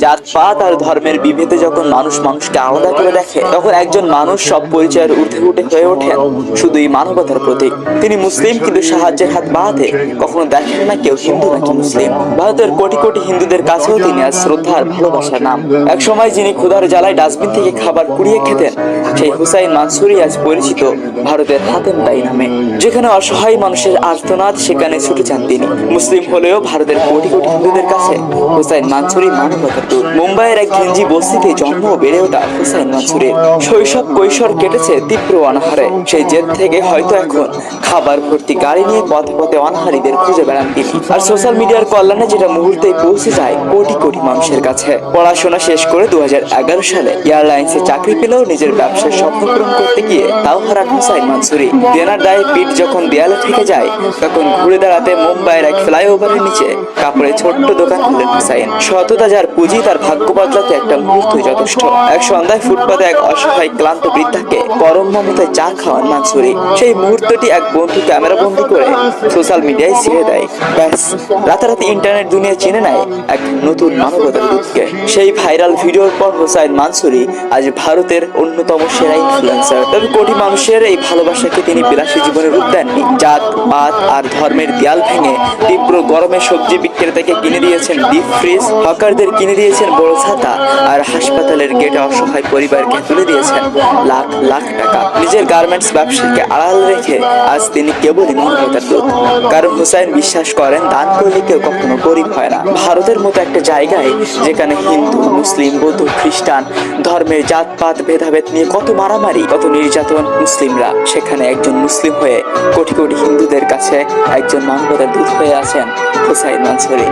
জাতপাত আর ধর্মের বিভেদে যখন মানুষকে আলাদা করে দেখে, তখন একজন মানুষ সব পরিচয়ের ঊর্ধ্বে উঠে হয়ে ওঠেন শুধুই মানবতার প্রতীক। তিনি মুসলিম, কিন্তু সাহায্যের হাত বাড়াতে কখনো দেখেন না কেউ হিন্দু নাকি মুসলিম। ভারতের কোটি কোটি হিন্দুদের কাছেও তিনি আজ শ্রদ্ধা আর ভালোবাসার নাম। এক সময় যিনি ক্ষুধার জ্বালায় ডাস্টবিন থেকে খাবার কুড়িয়ে খেতেন, সেই হুসাইন মানসুরি আজ পরিচিত ভারতের হাতেম দাই নামে। যেখানে অসহায় মানুষের আর্তনাদ, সেখানে ছুটে যান তিনি। মুসলিম হলেও ভারতের কোটি কোটি হিন্দুদের কাছে হুসাইন মানসুরি মানবতার দূত। মুম্বাইয়ের এক ঘিঞ্জি বস্তিতে জন্ম বেড়ে ওঠা হুসাইন মানসুরির শৈশব কৈশোর কেটেছে তীব্র অনাহারে। সেই জেদ থেকে হয়তো এখন খাবার ভর্তি গাড়ি নিয়ে পথে পথে অনাহারীদের খুঁজে বেড়ান তিনি। আর সোশ্যাল মিডিয়ার কল্যাণে যেটা মুহূর্তেই পৌঁছে যায় কোটি কোটি মানুষের কাছে। পড়াশোনা শেষ করে 2011 সালে এয়ারলাইন্সে চাকরি পেলেও নিজের ব্যবসার স্বপ্ন পূরণ করতে গিয়ে তাও হারান হুসাইন মানসুরি। দেনার দায়ে পিঠ যখন দেয়ালে ঠেকে যায়, তখন ঘুরে দাঁড়াতে মুম্বাইয়ের এক ফ্লাইওভারের নিচে কাপড়ের ছোট্ট দোকান খুলেন হুসাইন। সততা যার পুঁজি, তার ভাগ্য বদলাতে একটা মুহূর্তই যথেষ্ট। এক সন্ধ্যায় ফুটপাতে এক অসহায় ক্লান্ত বৃদ্ধাকে পরম মমতায় চা খাওয়ান মানসুরি। সেই মুহূর্তটি এক বন্ধু ক্যামেরা বন্দি করে সোশ্যাল মিডিয়ায় ছেড়ে দেয়। ব্যাস, রাতারাতি ইন্টারনেট দুনিয়া চিনে নেয় এক নতুন মানবতার দূতকে। সেই ভাইরাল ভিডিওর পর হুসাইন মানসুরি আজ ভারতের অন্যতম সেরা ইনফ্লুয়েন্সার। তবে কোটি মানুষের এই ভালোবাসাকে তিনি বিলাসী জীবনে রূপ দেননি। জাত পাত আর ধর্মের দেয়াল ভেঙে তীব্র গরমে সবজি বিক্রেতাকে কিনে দিয়েছেন ডিপ ফ্রিজ, হকারদের কিনে দিয়েছেন বড় ছাতা, আর হাসপাতালের গেটে অসহায় পরিবারকে তুলে দিয়েছেন লাখ লাখ টাকা। নিজের গার্মেন্টস ব্যবসাকে আড়াল রেখে আজ তিনি কেবলই মানবতার দূত। কারণ হুসাইন বিশ্বাস করেন, দান করলে কেউ কখনো গরিব হয় না। ভারতের মতো একটা জায়গায় যেখানে হিন্দু, মুসলিম, বৌদ্ধ, খ্রিস্টান ধর্মের জাতপাত ভেদাভেদ নিয়ে কত মারামারি, কত নির্যাতন, মুসলিমরা সেখানে একজন মুসলিম হয়ে কোটি কোটি হিন্দুদের কাছে একজন মানবতার দূত হয়ে আছেন হুসাইন মানসুরি।